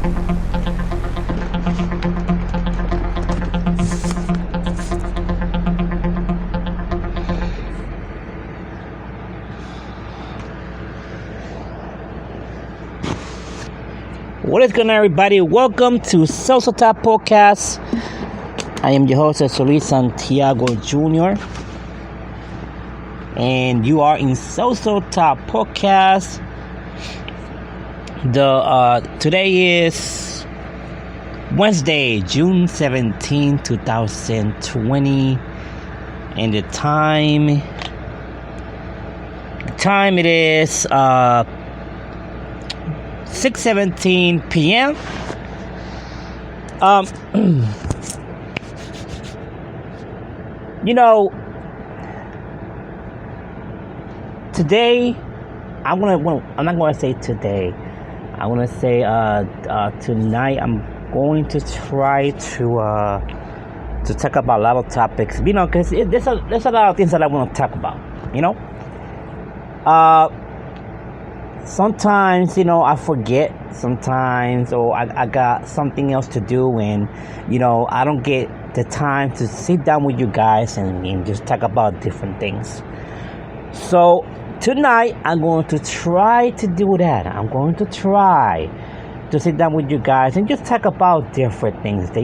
What is going on, everybody? Welcome to Celso Podcast. I am your host, Celso Santiago Jr. And you are in Celso Podcast. Today is Wednesday, June 17, 2020. And the time it is 6:17 p.m. Today I'm not gonna say today. I'm gonna say tonight I'm going to try to talk about a lot of topics. Because there's a lot of things that I want to talk about. Sometimes, I forget sometimes, or I got something else to do, and, I don't get the time to sit down with you guys and just talk about different things. So tonight, I'm going to try to do that. I'm going to try to sit down with you guys and just talk about different things that,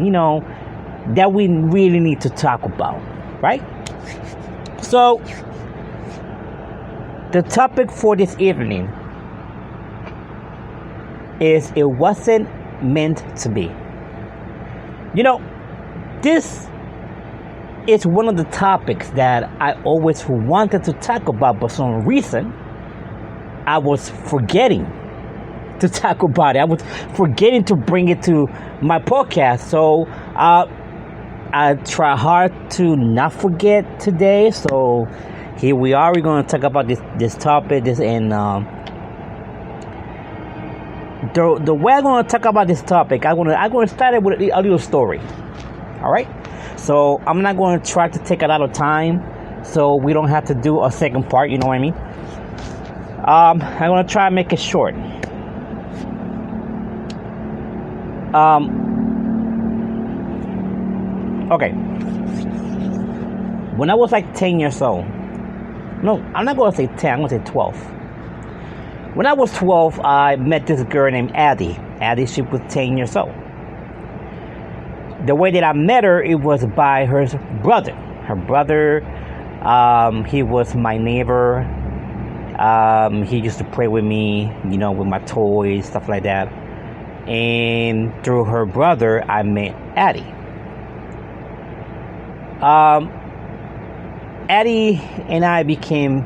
that we really need to talk about, right? So the topic for this evening is it wasn't meant to be. This is one of the topics that I always wanted to talk about, but for some reason I was forgetting to talk about it. I was forgetting to bring it to my podcast. So I try hard to not forget today. So here we are. We're going to talk about this topic. The way I'm going to talk about this topic, I'm going to start it with a little story. All right? So I'm not going to try to take a lot of time so we don't have to do a second part, you know what I mean? I'm going to try and make it short. Okay. When I was like 10 years old, no, I'm not going to say 10, I'm going to say 12. When I was 12, I met this girl named Addie. Addie, she was 10 years old. The way that I met her, it was by her brother. Her brother, he was my neighbor. He used to play with me, with my toys, stuff like that. And through her brother, I met Addie. Addie and I became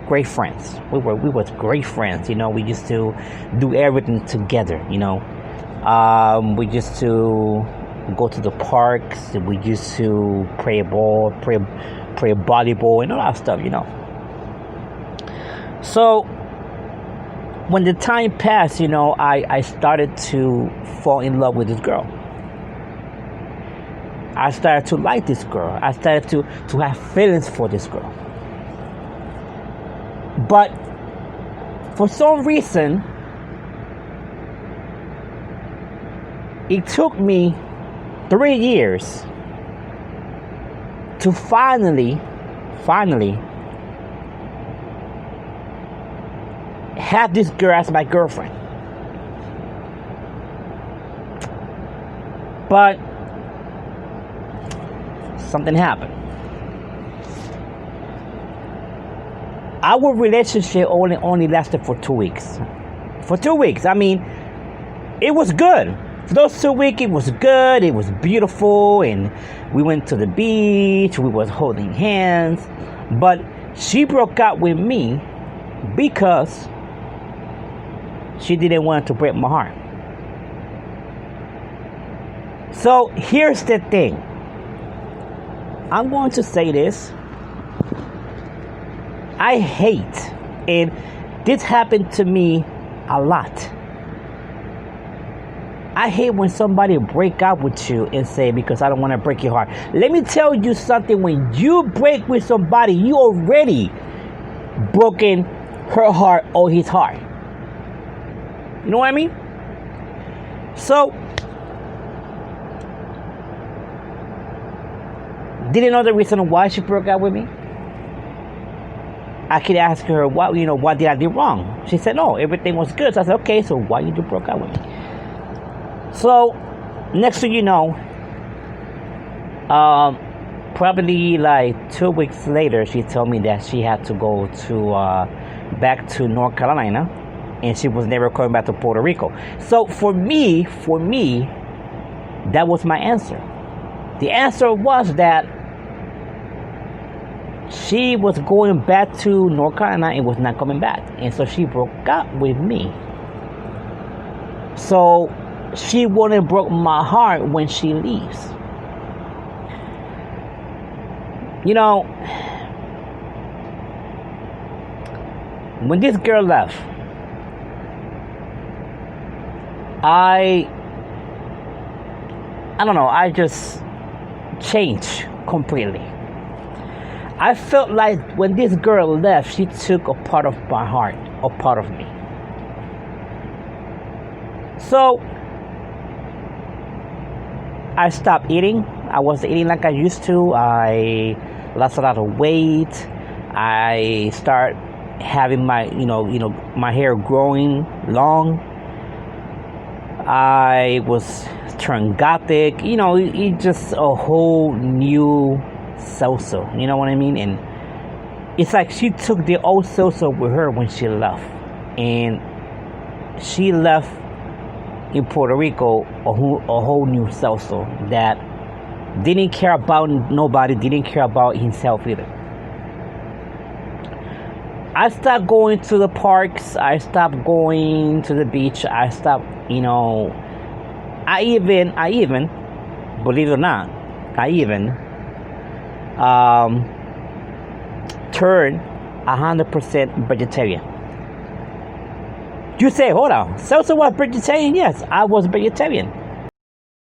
great friends. We were great friends. We used to do everything together. We used to go to the parks. We used to play ball, play volleyball, and all that stuff. So when the time passed, I started to fall in love with this girl. I started to like this girl. I started to have feelings for this girl. But for some reason, it took me 3 years to finally have this girl as my girlfriend. But something happened. Our relationship only lasted for 2 weeks. For 2 weeks, it was good. For those 2 weeks, it was good. It was beautiful, and we went to the beach. We was holding hands, but she broke up with me because she didn't want to break my heart. So here's the thing. I'm going to say this. I hate, and this happened to me a lot. I hate when somebody break up with you and say, because I don't want to break your heart. Let me tell you something. When you break with somebody, you already broken her heart or his heart. You know what I mean? So, didn't know the reason why she broke up with me. I could ask her, what did I do wrong? She said, no, everything was good. So I said, okay, so why you broke up with me? So, next thing you know, probably like 2 weeks later, she told me that she had to go to back to North Carolina, and she was never coming back to Puerto Rico. So for me, that was my answer. The answer was that she was going back to North Carolina and was not coming back, and so she broke up with me. So she wouldn't broke my heart when she leaves. You know, when this girl left, I don't know, I just changed completely. I felt like when this girl left, she took a part of my heart, a part of me. So I stopped eating. I wasn't eating like I used to. I lost a lot of weight. I started having my, my hair growing long. I was turned gothic. It's just a whole new Celso. You know what I mean? And it's like she took the old Celso with her when she left. And she left in Puerto Rico a whole new Celso that didn't care about nobody, didn't care about himself either. I stopped going to the parks. I stopped going to the beach. I stopped, I even, believe it or not, I even turned 100% vegetarian. You say, hold on, Celso was vegetarian? Yes, I was vegetarian.